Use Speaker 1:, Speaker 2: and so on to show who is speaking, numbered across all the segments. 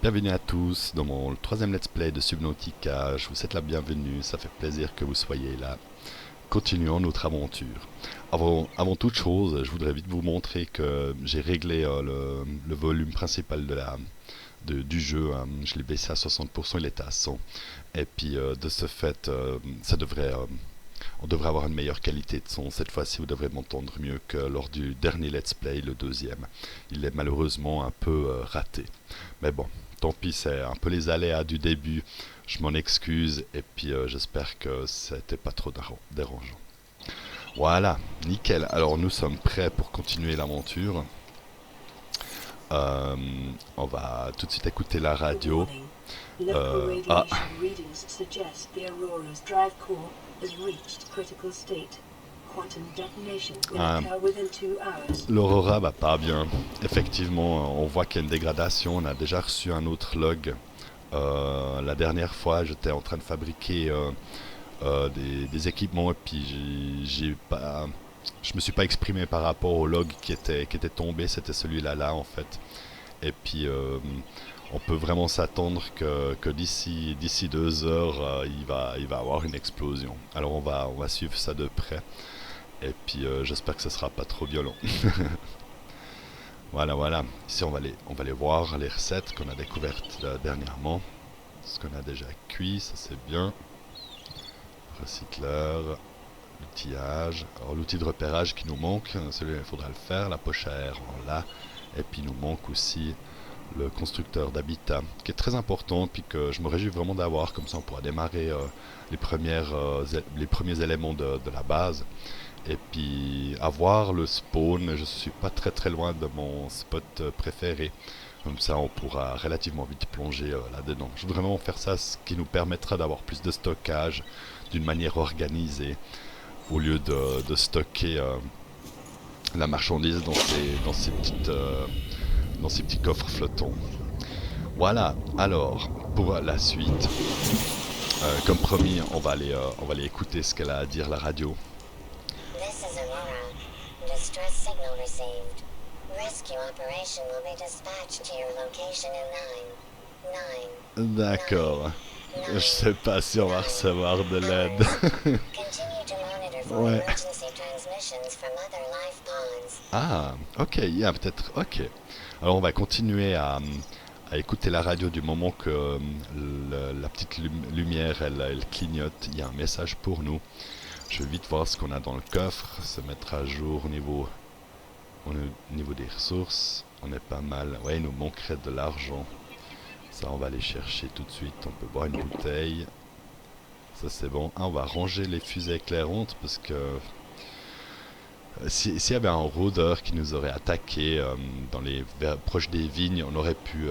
Speaker 1: Bienvenue à tous dans mon troisième let's play de Subnautica. Je vous souhaite la bienvenue, ça fait plaisir que vous soyez là. Continuons notre aventure. Avant toute chose, je voudrais vite vous montrer que j'ai réglé le volume principal du jeu. Je l'ai baissé à 60%, il était à 100. Et puis de ce fait, on devrait avoir une meilleure qualité de son. Cette fois-ci, vous devrez m'entendre mieux que lors du dernier let's play, le deuxième. Il est malheureusement un peu raté. Mais bon, tant pis, c'est un peu les aléas du début. Je m'en excuse et puis j'espère que c'était pas trop dérangeant. Voilà, nickel. Alors nous sommes prêts pour continuer l'aventure. Euh, on va tout de suite écouter la radio.
Speaker 2: Local
Speaker 1: Ah,
Speaker 2: radiation readings suggest the Aurora's drive core has reached critical state. Quantum detonation will occur within 2 hours.
Speaker 1: l'Aurora va pas bien. Effectivement, on voit qu'il y a une dégradation. On a déjà reçu un autre log. La dernière fois, j'étais en train de fabriquer des équipements et puis je me suis pas exprimé par rapport au log qui était tombé. C'était celui-là en fait. Et puis on peut vraiment s'attendre que d'ici 2 heures, il va avoir une explosion. Alors on va suivre ça de près. Et puis j'espère que ce sera pas trop violent. Voilà. Ici on va aller voir les recettes qu'on a découvertes dernièrement. Ce qu'on a déjà cuit, ça c'est bien. Recycleur, l'outillage. Alors l'outil de repérage qui nous manque, celui-là il faudra le faire. La poche à air, on l'a. Et puis il nous manque aussi le constructeur d'habitat, qui est très important, puis que je me réjouis vraiment d'avoir, comme ça on pourra démarrer les premiers éléments de la base. Et puis avoir le spawn, je suis pas très loin de mon spot préféré. Comme ça on pourra relativement vite plonger là-dedans. Je voudrais vraiment faire ça, ce qui nous permettra d'avoir plus de stockage d'une manière organisée, au lieu de stocker la marchandise dans ces petits coffres flottants. Voilà, alors, pour la suite, comme promis, on va aller écouter ce qu'elle a à dire, la radio.
Speaker 3: This is Aurora. Distress signal received. Rescue operation will be dispatched to your location in 9.
Speaker 1: D'accord. Je sais pas si on va recevoir de l'aide.
Speaker 3: Continue to monitor for
Speaker 1: Ouais.
Speaker 3: emergency transmissions from other life pods.
Speaker 1: Ah, ok, il y a peut-être... Ok. Alors on va continuer à écouter la radio du moment que la petite lumière, elle clignote. Il y a un message pour nous. Je vais vite voir ce qu'on a dans le coffre, se mettre à jour au niveau des ressources. On est pas mal. Ouais, il nous manquerait de l'argent. Ça, on va aller chercher tout de suite. On peut boire une bouteille. Ça, c'est bon. Ah, on va ranger les fusées éclairantes parce que s'il y avait un rôdeur qui nous aurait attaqué proche des vignes, on aurait pu,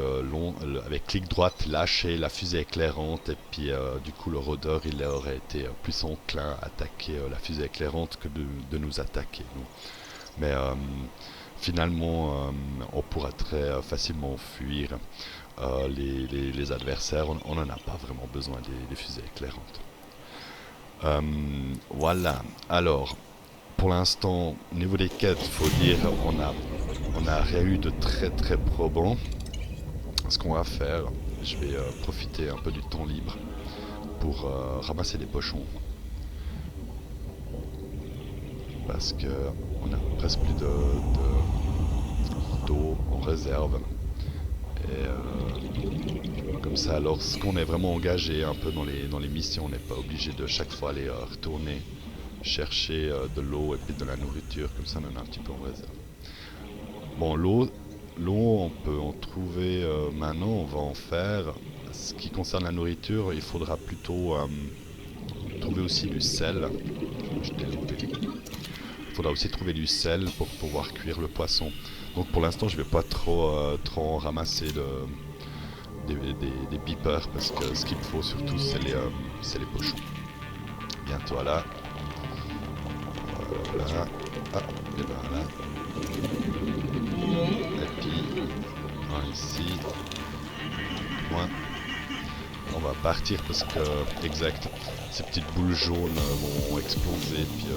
Speaker 1: avec clic droite, lâcher la fusée éclairante et puis du coup le rôdeur il aurait été plus enclin à attaquer la fusée éclairante que de nous attaquer, nous. Mais finalement, on pourra très facilement fuir les adversaires. On n'en a pas vraiment besoin des fusées éclairantes. Voilà, alors... Pour l'instant, au niveau des quêtes, faut dire, on a rien eu de très probant. Ce qu'on va faire, je vais profiter un peu du temps libre pour ramasser des pochons. Parce que on a presque plus d'eau en réserve. Et comme ça, lorsqu'on est vraiment engagé un peu dans les missions, on n'est pas obligé de chaque fois aller retourner chercher de l'eau et puis de la nourriture, comme ça on en a un petit peu en réserve. Bon, l'eau on peut en trouver maintenant, on va en faire. Ce qui concerne la nourriture, il faudra plutôt trouver aussi du sel. Je t'ai loupé. Il faudra aussi trouver du sel pour pouvoir cuire le poisson. Donc pour l'instant je vais pas trop en ramasser des beepers, parce que ce qu'il me faut surtout c'est les pochons. Bientôt là. Voilà. Ah, et ben là. Et puis, un ici. Point. On va partir parce que, exact, ces petites boules jaunes vont exploser, puis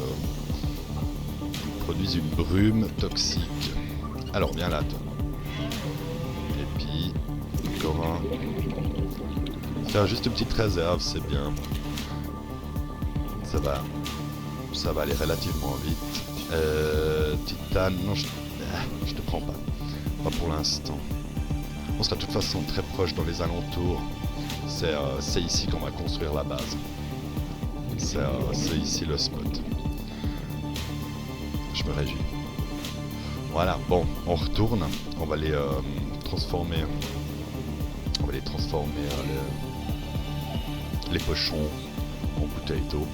Speaker 1: produisent une brume toxique. Alors, viens là, toi. Et puis, encore un. Faire juste une petite réserve, c'est bien. Ça va aller relativement vite. Titane, non, je te prends pas. Pas pour l'instant. On sera de toute façon très proche dans les alentours. C'est ici qu'on va construire la base. C'est ici le spot. Je me réjouis. Voilà, bon, on retourne. On va les transformer. On va les transformer les pochons en bouteilles d'eau.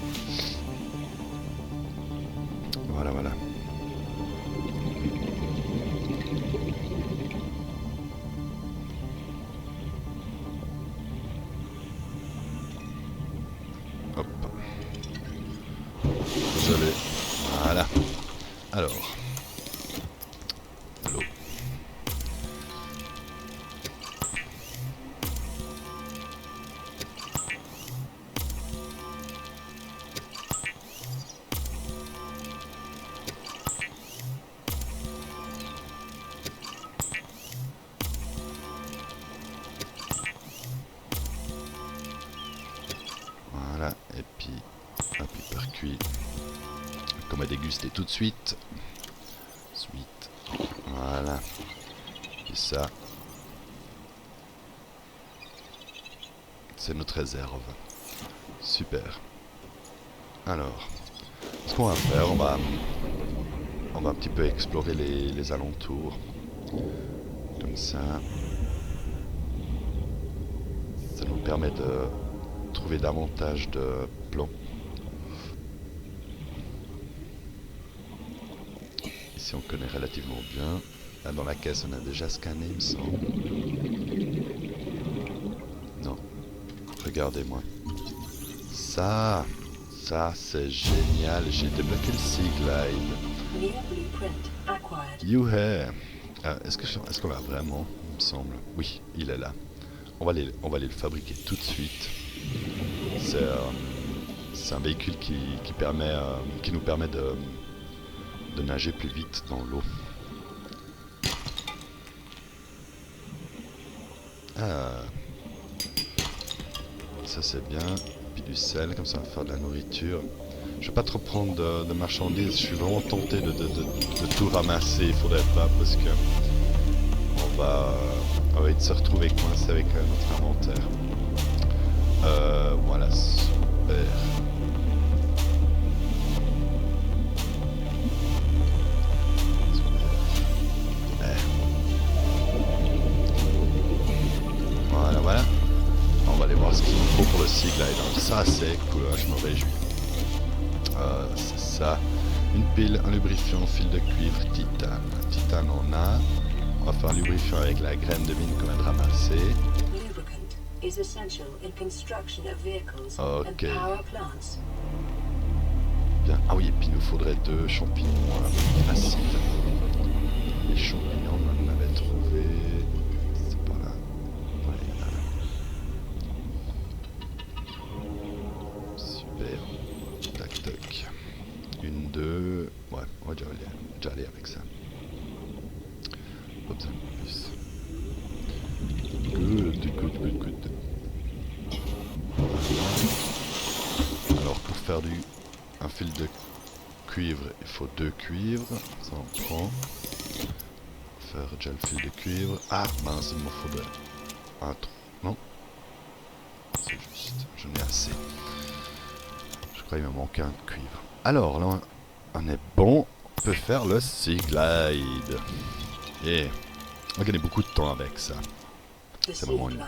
Speaker 1: Voilà, voilà. Hop. Désolé. Voilà. Alors. L'eau. Voilà, et puis un hyper cuit qu'on va déguster tout de suite. Voilà. Et ça, c'est notre réserve. Super. Alors, ce qu'on va faire, on va un petit peu explorer les alentours. Comme ça. Ça nous permet de trouver davantage de plans. Ici on connaît relativement bien. Là dans la caisse on a déjà scanné il me semble. Non. Regardez-moi. Ça c'est génial. J'ai débloqué le Sea Glide. Youhé. Est-ce qu'on l'a vraiment? Il me semble. Oui, il est là. On va aller le fabriquer tout de suite. C'est un véhicule qui nous permet de nager plus vite dans l'eau. Ah. Ça c'est bien. Puis du sel, comme ça on va faire de la nourriture. Je vais pas trop prendre de marchandises. Je suis vraiment tenté de tout ramasser. Il faudrait pas parce que on va vite se retrouver coincé avec notre inventaire. Voilà, super. Voilà. On va aller voir ce qu'il nous faut pour le Sea Glide. Ça c'est cool, je me réjouis. C'est ça. Une pile, un lubrifiant, fil de cuivre, titane. Titane on a. On va faire un lubrifiant avec la graine de mine qu'on vient de ramasser. Ok. Bien. Ah oui, et puis il nous faudrait 2 champignons faciles. Les champignons, on en avait trouvé. C'est pas là. Ouais, là. Super. Tac, tac. 1, 2. Ouais, on va déjà aller avec ça. Pas besoin de plus. Good. Alors pour faire un fil de cuivre, il faut 2 cuivres. Ça on prend. Faire déjà le fil de cuivre. Ah mince, il m'en faudrait un trou. Non, c'est juste, j'en ai assez. Je crois qu'il me manque un de cuivre. Alors là on est bon. On peut faire le Sea Glide. Et on va gagner beaucoup de temps avec ça.
Speaker 2: C'est vraiment une...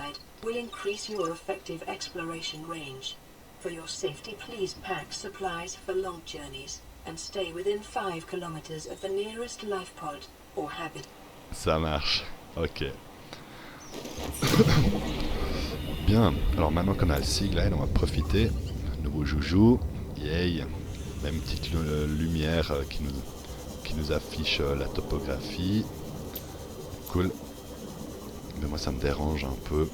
Speaker 2: will increase your effective exploration range. For your safety, please pack supplies for long journeys and stay within 5 kilometers of the nearest life pod or habit.
Speaker 1: Ça marche. Ok. Bien. Alors maintenant qu'on a le Sea Glide, on va profiter. Nouveau joujou. Yay. Même petite lumière qui nous affiche la topographie. Cool. Mais moi ça me dérange un peu.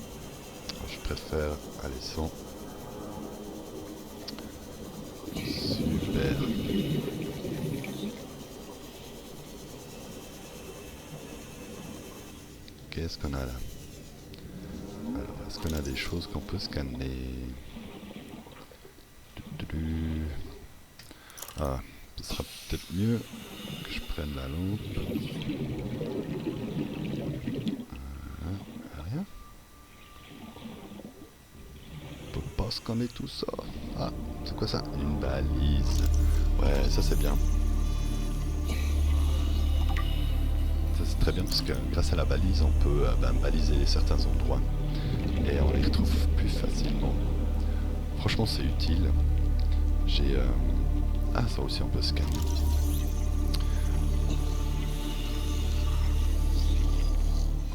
Speaker 1: Je préfère aller sans. Super. Qu'est-ce qu'on a là? Alors. Est-ce qu'on a des choses qu'on peut scanner? Ah, ce sera peut-être mieux que je prenne la lampe. Rien. On peut pas scanner tout ça. Ah, c'est quoi ça? Une balise. Ouais, ça c'est bien. Ça c'est très bien parce que grâce à la balise, on peut baliser certains endroits et on les retrouve plus facilement. Franchement, c'est utile. J'ai... Ah, ça aussi on peut scanner.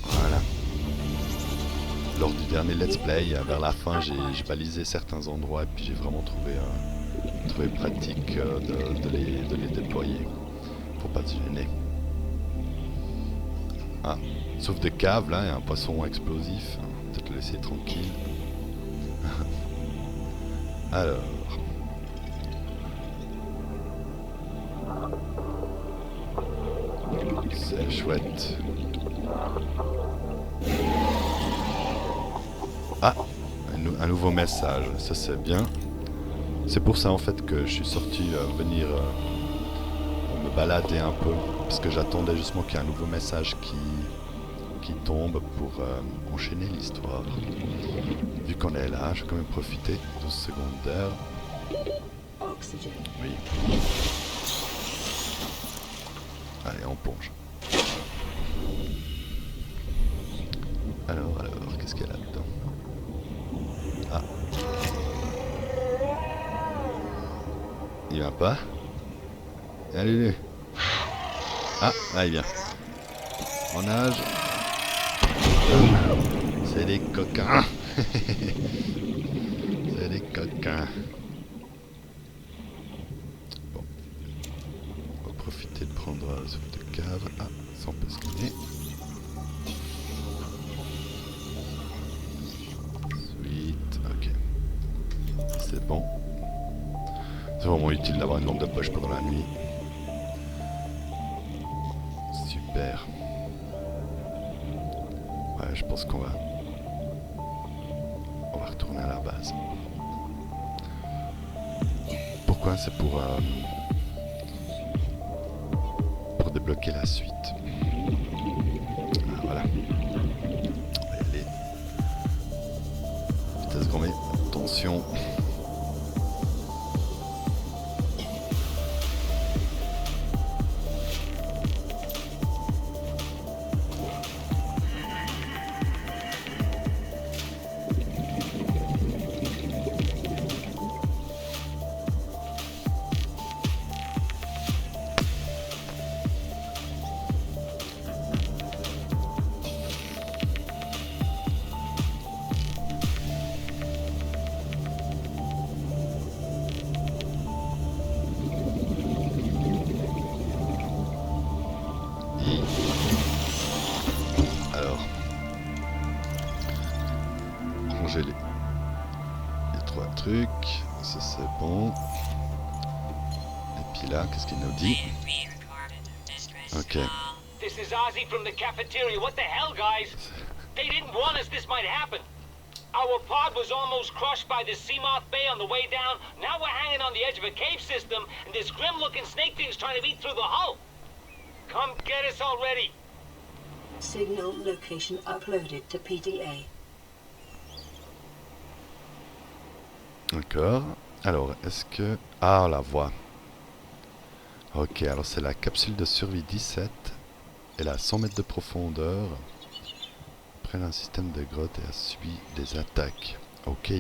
Speaker 1: Voilà. Lors du dernier let's play, vers la fin, j'ai balisé certains endroits et puis j'ai vraiment trouvé pratique de les déployer. Faut pas se gêner. Ah, sauf des caves là, il y a un poisson explosif. Peut-être le laisser tranquille. Alors. C'est chouette. Ah, un nouveau message, ça c'est bien. C'est pour ça en fait que je suis sorti venir me balader un peu, parce que j'attendais justement qu'il y ait un nouveau message qui tombe pour enchaîner l'histoire. Vu qu'on est là, je vais quand même profiter 12 secondes d'air. Oui. Allez, on plonge. Alors, qu'est-ce qu'il y a là-dedans? Ah. Il vient pas? Allez. Ah, là il vient. On nage. C'est des coquins. C'est des coquins. Bon. On va profiter de prendre ce de cave. Ah, ça on peut scanner. Sweet, ok. C'est bon. C'est vraiment utile d'avoir une lampe de poche pendant la nuit. Super. Ouais, je pense qu'on va retourner à la base. Pourquoi? C'est pour débloquer la suite. Ah, voilà. On va y aller. Vitesse grand V. Attention. Alors, ranger les trois trucs, ça c'est bon. Et puis là, qu'est-ce qu'il nous dit? Ok.
Speaker 4: This is Ozzy from the cafeteria. What the hell, guys? They didn't warn us this might happen. Our pod was almost crushed by the Seamoth Bay on the way down. Now we're hanging on the edge of a cave system, and this grim-looking snake thing's trying to eat through the hull. Come get us already.
Speaker 2: Signal location uploaded to PDA.
Speaker 1: D'accord. Alors, est-ce que... Ah, on la voit. Ok, alors c'est la capsule de survie 17. Elle a 100 mètres de profondeur. Près d'un système de grotte et a subi des attaques. Ok.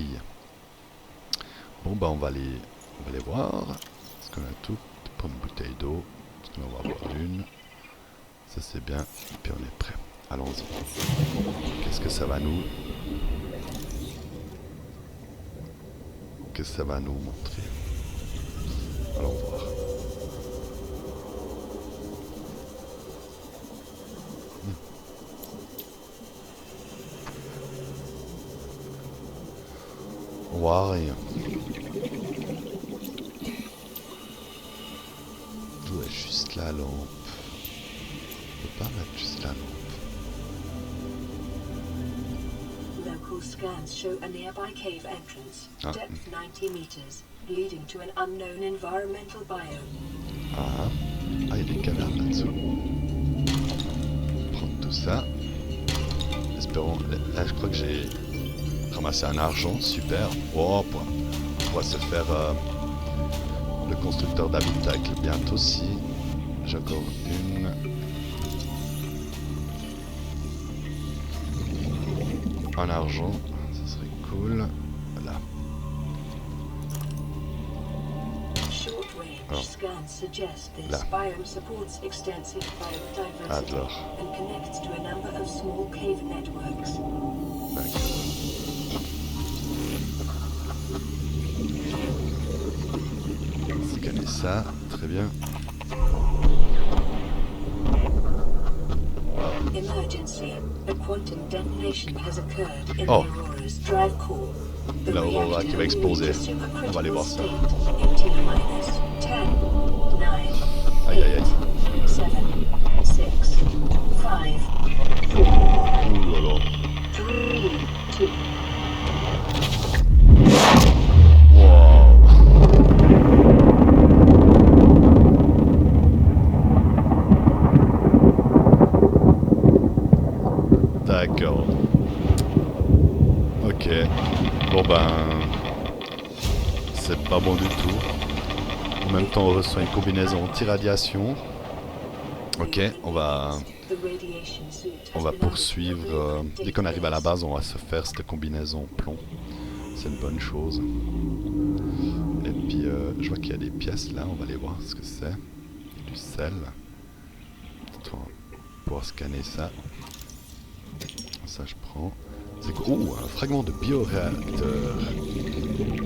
Speaker 1: Bon, bah on va les voir. Est-ce qu'on a tout? Pour une bouteille d'eau. Est-ce qu'on va en avoir une? Ça c'est bien. Et puis on est prêt. Allons-y. Qu'est-ce que ça va nous... Qu'est-ce que ça va nous montrer? Allons voir. On voit rien. Où est juste la lampe? On peut pas mettre juste la lampe.
Speaker 2: Local Visual scans show a nearby cave entrance,
Speaker 1: Ah.
Speaker 2: depth 90 meters, leading to an unknown environmental biome.
Speaker 1: Ah, ah, il y a des cavernes là-dessous. Prendre tout ça. Espérons. Là, je crois que j'ai ramassé un argent. Super. Oh, on pourra se faire le constructeur d'habitacle bientôt si j'ai encore une. Un argent, ça serait cool. Voilà.
Speaker 2: Short range
Speaker 1: Alors.
Speaker 2: scans suggest this
Speaker 1: Là.
Speaker 2: biome supports extensive biodiversity
Speaker 1: Alors.
Speaker 2: and connects to a number of small cave networks.
Speaker 1: D'accord. Scanner ça, très bien.
Speaker 2: Emergency. A quantum detonation has occurred in
Speaker 1: Oh.
Speaker 2: the Aurora's drive core. The
Speaker 1: L'Aurora
Speaker 2: reactor
Speaker 1: qui va
Speaker 2: will
Speaker 1: exploser.
Speaker 2: reach a
Speaker 1: On va aller
Speaker 2: supercritical
Speaker 1: voir ça.
Speaker 2: state in T-minus 10, 9,
Speaker 1: Aïe, aïe, aïe.
Speaker 2: 8, 7, 6, 5, 4,
Speaker 1: Ouh là là.
Speaker 2: 3, 2.
Speaker 1: Wow. D'accord. Ok. Bon ben... C'est pas bon du tout. En même temps on reçoit une combinaison anti-radiation. Ok, on va poursuivre. Dès qu'on arrive à la base, on va se faire cette combinaison plomb. C'est une bonne chose. Et puis, je vois qu'il y a des pièces là. On va aller voir ce que c'est. Du sel. On va pouvoir scanner ça. Ça, je prends. C'est quoi? Oh, un fragment de bioréacteur.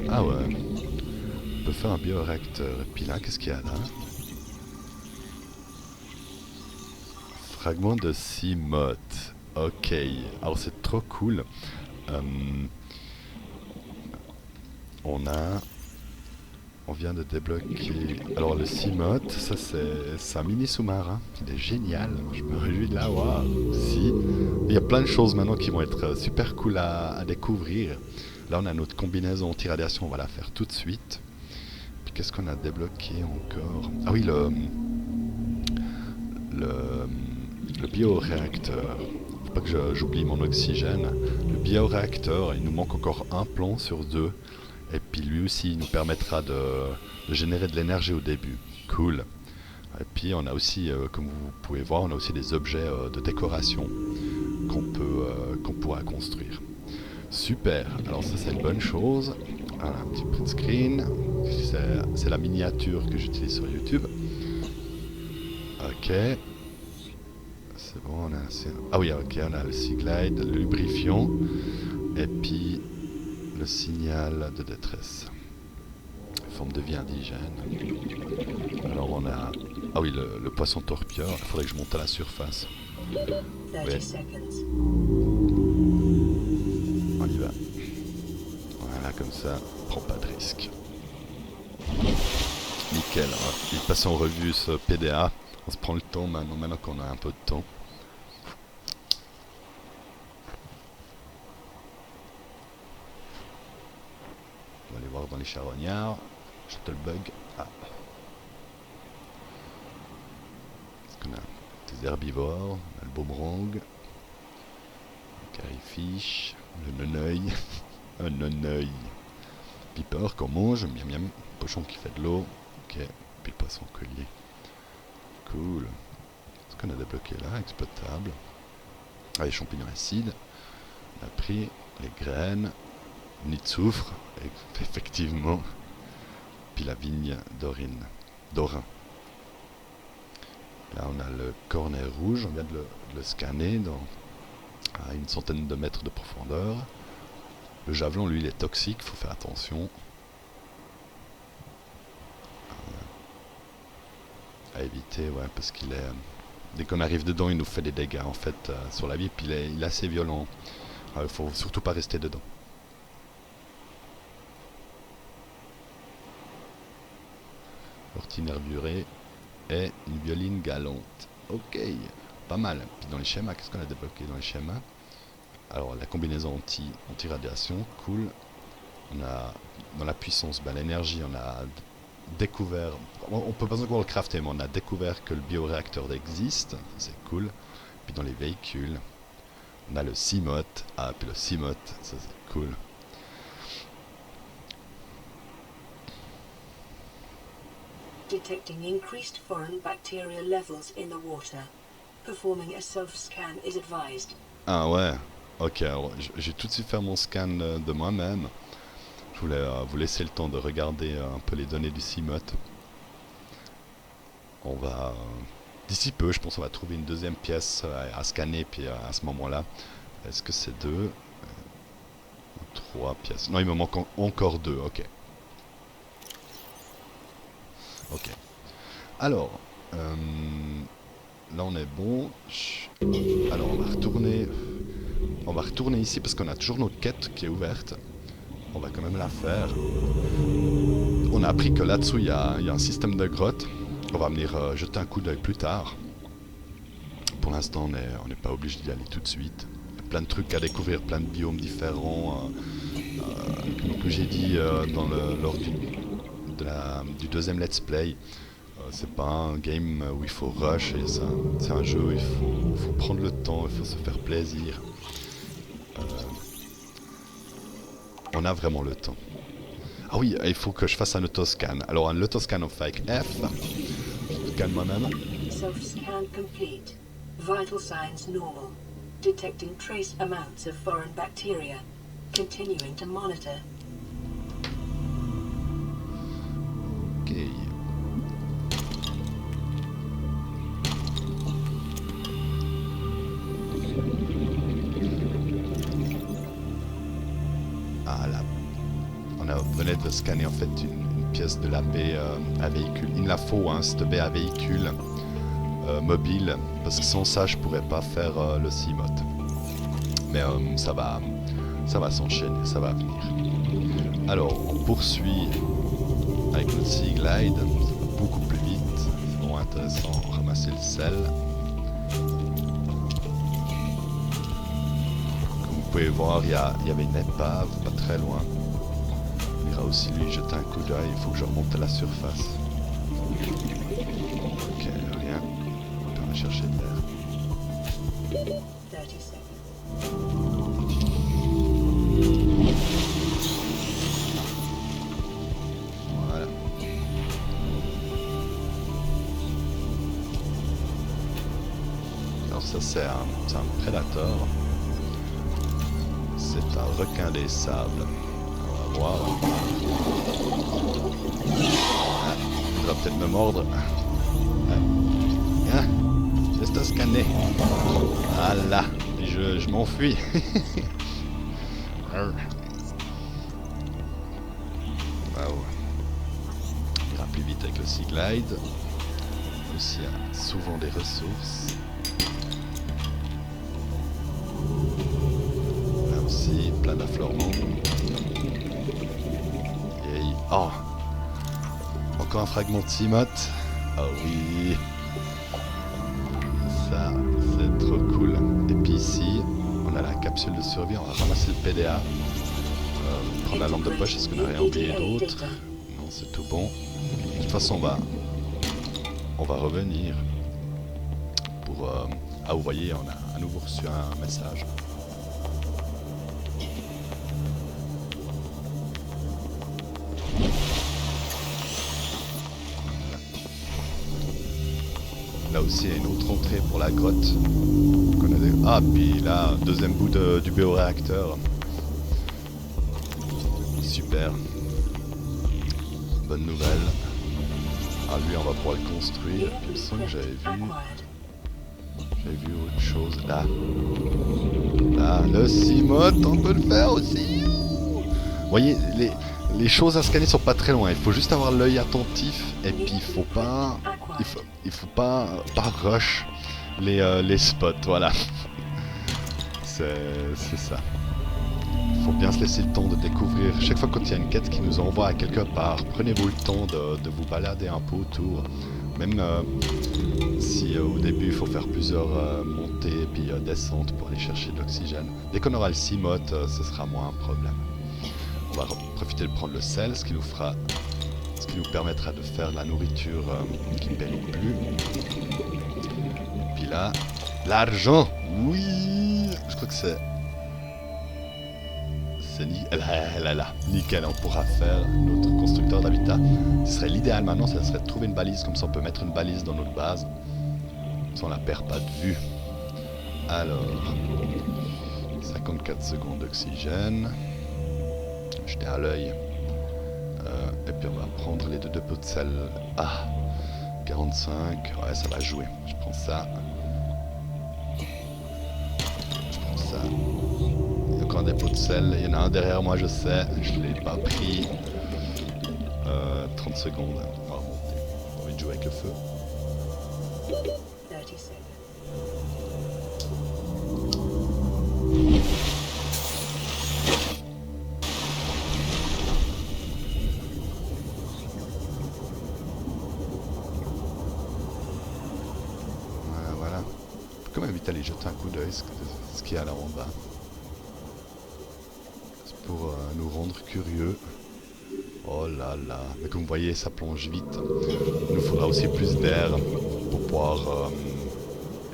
Speaker 1: Ah ouais. On peut faire un bioréacteur. Et puis là, qu'est-ce qu'il y a là? Fragment de Cimote. Ok. Alors c'est trop cool. On vient de débloquer. Alors le Cimote, ça c'est un mini sous-marin. Il est génial. Je me réjouis de l'avoir aussi. Il y a plein de choses maintenant qui vont être super cool à découvrir. Là on a notre combinaison anti-radiation. On va la faire tout de suite. Puis qu'est-ce qu'on a débloqué encore? Ah oui, le bioréacteur. Faut pas que j'oublie mon oxygène. Le bioréacteur, il nous manque encore un plomb sur 2. Et puis lui aussi, il nous permettra de générer de l'énergie au début. Cool. Et puis on a aussi, comme vous pouvez voir, on a aussi des objets de décoration qu'on pourra construire. Super. Alors ça c'est une bonne chose. Voilà, un petit print screen. C'est la miniature que j'utilise sur YouTube. Ok. C'est bon, on a... Ah oui, ok, on a le Seaglide, le lubrifiant, et puis le signal de détresse. Forme de vie indigène. Alors on a... Ah oui, le poisson torpilleur, il faudrait que je monte à la surface.
Speaker 2: 30
Speaker 1: Ouais.
Speaker 2: seconds.
Speaker 1: On y va. Voilà, comme ça, on prend pas de risque. Nickel, on va passer en revue ce PDA. On se prend le temps maintenant qu'on a un peu de temps. On va aller voir dans les charognards. Shuttlebug. Ah. Est-ce qu'on a des herbivores? On a le boomerang. Le carryfish. Le noneuil. Un noneuil. Piper qu'on mange. Miam miam. Pochon qui fait de l'eau. Ok. Puis le poisson collier. Cool. Ce qu'on a débloqué là, exploitable. Ah, les champignons acides. On a pris les graines, nid de soufre, effectivement. Puis la vigne d'Orin. Là, on a le cornet rouge. On vient de le scanner à une centaine de mètres de profondeur. Le javelot, lui, il est toxique. Il faut faire attention. À éviter, ouais, parce qu'il est... dès qu'on arrive dedans, il nous fait des dégâts, en fait, sur la vie, puis il est assez violent. Il faut surtout pas rester dedans. Ortie nervurée et une violine galante. Ok, pas mal. Puis dans les schémas, qu'est-ce qu'on a débloqué dans les schémas? Alors la combinaison anti-radiation, cool. On a dans la puissance, l'énergie, on a découvert, on peut pas encore le crafter, mais on a découvert que le bioréacteur existe, c'est cool. Puis dans les véhicules, on a le CMOT, puis le CMOT, ça c'est cool.
Speaker 2: Detecting increased foreign bacteria levels in the water. Performing a self-scan is advised.
Speaker 1: Ah ouais, ok, alors j'ai tout de suite fait mon scan de moi-même. Je voulais vous laisser le temps de regarder un peu les données du CMOT. On va, d'ici peu, je pense qu'on va trouver une deuxième pièce à scanner, puis à ce moment-là, est-ce que c'est 2 ou 3 pièces? Non, il me manque encore 2, ok. Ok. Alors, là on est bon. Alors on va retourner ici parce qu'on a toujours notre quête qui est ouverte. On va quand même la faire. On a appris que là-dessous il y a un système de grotte. On va venir jeter un coup d'œil plus tard. Pour l'instant on n'est pas obligé d'y aller tout de suite. Il y a plein de trucs à découvrir, plein de biomes différents. Comme j'ai dit lors du deuxième let's play, c'est pas un game où il faut rush, et c'est un jeu où il faut prendre le temps, il faut se faire plaisir. On a vraiment le temps. Ah oui, il faut que je fasse un autoscan. Alors un autoscan on fait avec F. Je scanne moi-même.
Speaker 2: Self-scan complete. Vital signs normal. Detecting trace amounts of foreign bacteria. Continuing to monitor.
Speaker 1: Ok. Ah là, venait de scanner en fait une pièce de la baie à véhicule. Il me la faut, hein, cette baie à véhicule mobile, parce que sans ça je pourrais pas faire le CMOT. Mais ça va s'enchaîner, ça va venir. Alors on poursuit avec notre Sea Glide, ça va beaucoup plus vite, c'est vraiment intéressant, ramasser le sel. Comme vous pouvez voir, il y avait une épave pas très loin. On ira aussi lui jeter un coup d'œil, il faut que je remonte à la surface. Ok, rien, on va chercher de l'air.
Speaker 2: 30 seconds.
Speaker 1: Voilà. Alors ça c'est un prédateur. C'est un requin des sables. On va voir. Ah, il va peut-être me mordre. Ah, juste à scanner. Voilà. Et je m'enfuis. Wow. Il ira plus vite avec le Sea Glide. Aussi souvent des ressources. Là aussi, plein d'affleurements. Et... oh, encore un fragment de CMOT. Ah oui. Ça, c'est trop cool. Et puis ici, on a la capsule de survie. On va ramasser le PDA. Prendre la lampe de poche, est-ce qu'on n'a rien oublié d'autre? Non, c'est tout bon. De toute façon, on va revenir pour... ah, vous voyez, on a à nouveau reçu un message. Là aussi, il y a une autre entrée pour la grotte. Ah, puis là, deuxième bout du bioréacteur. Super. Bonne nouvelle. Ah, lui, on va pouvoir le construire. Il me semble que j'avais vu autre chose. Là, le CMOT, on peut le faire aussi. Vous voyez, les choses à scanner sont pas très loin. Il faut juste avoir l'œil attentif. Et puis, il faut pas rush les spots. Voilà. C'est ça. Il faut bien se laisser le temps de découvrir. Chaque fois qu'il y a une quête qui nous envoie à quelque part, prenez-vous le temps de vous balader un peu autour Même si au début il faut faire plusieurs montées et puis descentes pour aller chercher de l'oxygène. Dès qu'on aura le cimote, ce sera moins un problème. On va profiter de prendre le sel, ce qui nous permettra de faire de la nourriture qui ne périt plus. Et puis là, l'argent. Oui, je crois que c'est nickel, on pourra faire notre constructeur d'habitat. Ce serait l'idéal maintenant, ça serait de trouver une balise, comme ça on peut mettre une balise dans notre base. Comme ça on la perd pas de vue. Alors, 54 secondes d'oxygène. Jeter à l'œil. Et puis on va prendre les deux pots de sel. Ah, 45, ouais ça va jouer. Je prends ça. Il y a encore des pots de sel, il y en a un derrière moi je sais, je ne l'ai pas pris. 30 secondes, on va remonter, on va vite jouer avec le feu.
Speaker 2: 30 seconds.
Speaker 1: Voilà. Je peux quand même vite aller jeter un coup d'œil ce qu'il y a là en bas. C'est pour nous rendre curieux. Oh là là, mais comme vous voyez ça plonge vite. Il nous faudra aussi plus d'air pour pouvoir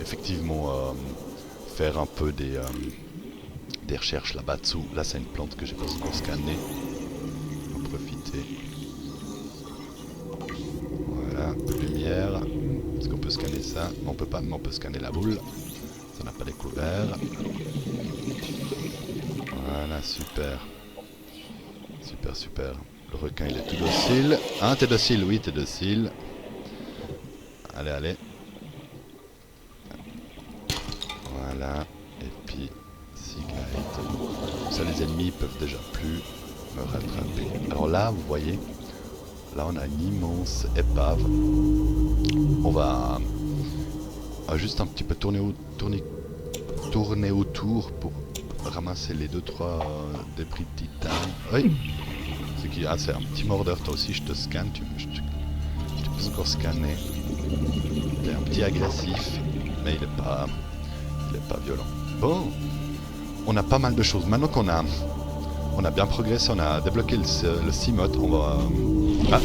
Speaker 1: effectivement faire un peu des recherches là-bas dessous. Là c'est une plante que j'ai pas encore scannée. On va profiter. Voilà, un peu de lumière. Est-ce qu'on peut scanner ça? Non, on peut pas, mais on peut scanner la boule. Ça n'a pas découvert. Voilà, super. Super, super. Le requin il est tout docile. Ah, t'es docile, oui, t'es docile. Allez, allez. Voilà. Et puis, cigarette. Ça, les ennemis peuvent déjà plus me rattraper. Alors là, vous voyez, là on a une immense épave. On va juste un petit peu tourner autour pour ramasser les 2-3 débris de titane. Oui. C'est un petit mordeur, toi aussi je te scanne, je te peux encore scanner. Il est un petit agressif, mais il est pas violent. Bon, on a pas mal de choses. Maintenant qu'on a bien progressé, on a débloqué le cimote, on va... Ah,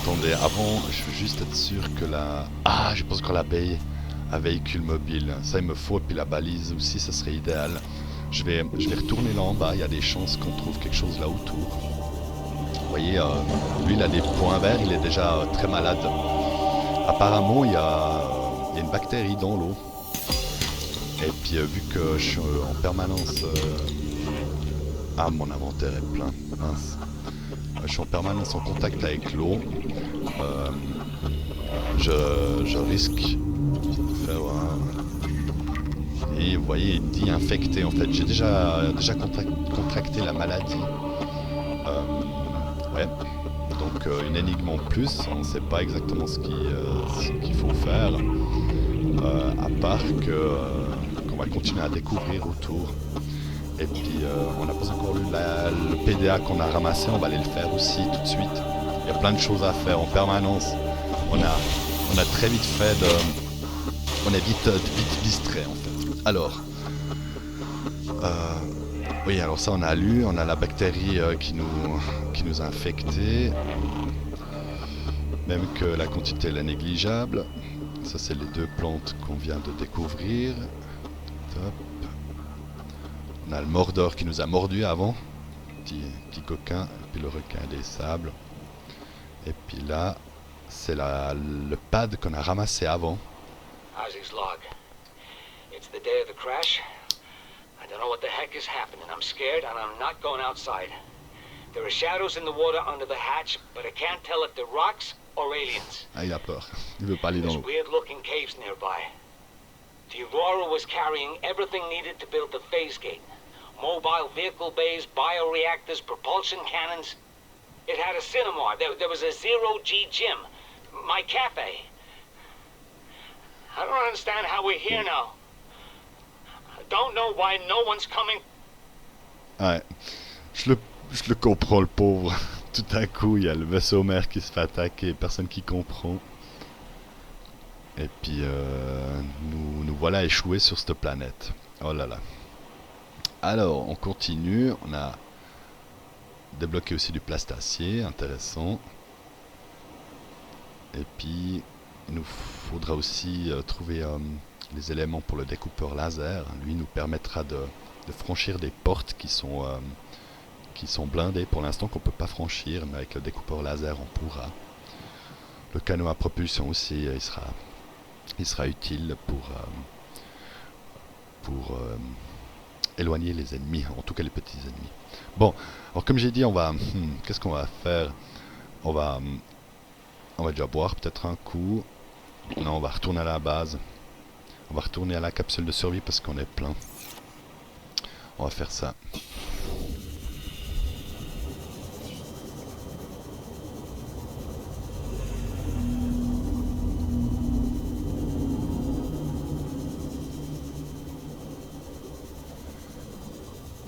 Speaker 1: attendez, avant, je veux juste être sûr que la... Ah, je pense que la baie à véhicule mobile, ça il me faut, et puis la balise aussi, ça serait idéal. Je vais retourner là en bas, il y a des chances qu'on trouve quelque chose là autour. Vous voyez, lui il a des points verts, il est déjà très malade. Apparemment il y a une bactérie dans l'eau. Et puis vu que je suis en permanence... Ah, mon inventaire est plein, mince. Je suis en permanence en contact avec l'eau. Je risque de faire... Et vous voyez, il dit infecté en fait. J'ai déjà contracté la maladie. Ouais, donc une énigme en plus, on ne sait pas exactement ce qu'il faut faire, à part qu'on va continuer à découvrir autour. Et puis on n'a pas encore lu le PDA qu'on a ramassé, on va aller le faire aussi tout de suite. Il y a plein de choses à faire en permanence. On a très vite fait on est vite distrait en fait. Alors... oui, alors ça on a lu, on a la bactérie qui nous a infectés. Même que la quantité elle est négligeable. Ça c'est les 2 plantes qu'on vient de découvrir. Top. On a le mordor qui nous a mordu avant. Petit coquin. Et puis le requin des sables. Et puis là, c'est le pad qu'on a ramassé avant.
Speaker 4: Ozzy's log. It's the day of the crash. I don't know what the heck is happening. I'm scared and I'm not going outside. There are shadows in the water under the hatch, but I can't tell if they're rocks or aliens.
Speaker 1: Ah, il a peur. Il veut pas aller dans
Speaker 4: There's
Speaker 1: l'eau.
Speaker 4: weird-looking caves nearby. The Aurora was carrying everything needed to build the phase gate. Mobile vehicle bays, bioreactors, propulsion cannons. It had a cinema. There was a zero-G gym. My cafe. I don't understand how we're here now. I don't know why no one's coming.
Speaker 1: Ouais, je le comprends le pauvre. Tout à coup, il y a le vaisseau mère qui se fait attaquer, personne qui comprend. Et puis nous voilà échoués sur cette planète. Oh là là. Alors on continue, on a débloqué aussi du plastacier, intéressant. Et puis il nous faudra aussi trouver les éléments pour le découpeur laser. Lui nous permettra de franchir des portes qui sont blindées pour l'instant, qu'on ne peut pas franchir, mais avec le découpeur laser on pourra. Le canot à propulsion aussi, il sera utile pour éloigner les ennemis, en tout cas les petits ennemis. Bon, alors comme j'ai dit, qu'est-ce qu'on va faire? On va déjà boire peut-être un coup. Non, on va retourner à la base. On va retourner à la capsule de survie parce qu'on est plein. On va faire ça.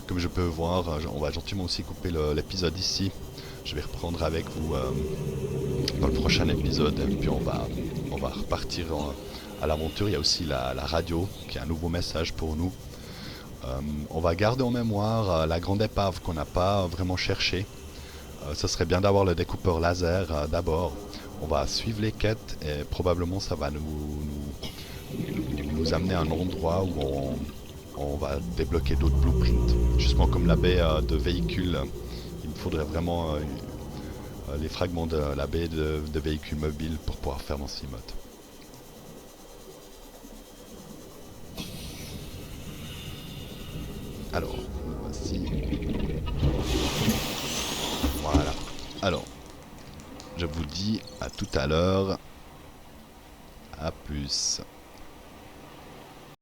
Speaker 1: Comme je peux voir, on va gentiment aussi couper l'épisode ici. Je vais reprendre avec vous dans le prochain épisode. Et puis on va repartir à l'aventure. Il y a aussi la radio qui a un nouveau message pour nous. On va garder en mémoire la grande épave qu'on n'a pas vraiment cherchée. Ce serait bien d'avoir le découpeur laser d'abord. On va suivre les quêtes et probablement ça va nous amener à un endroit où on va débloquer d'autres blueprints. Justement comme la baie de véhicules, il me faudrait vraiment les fragments de la baie de véhicules mobiles pour pouvoir faire mon Seamoth. Alors, voici. Voilà. Alors, je vous dis à tout à l'heure. À plus.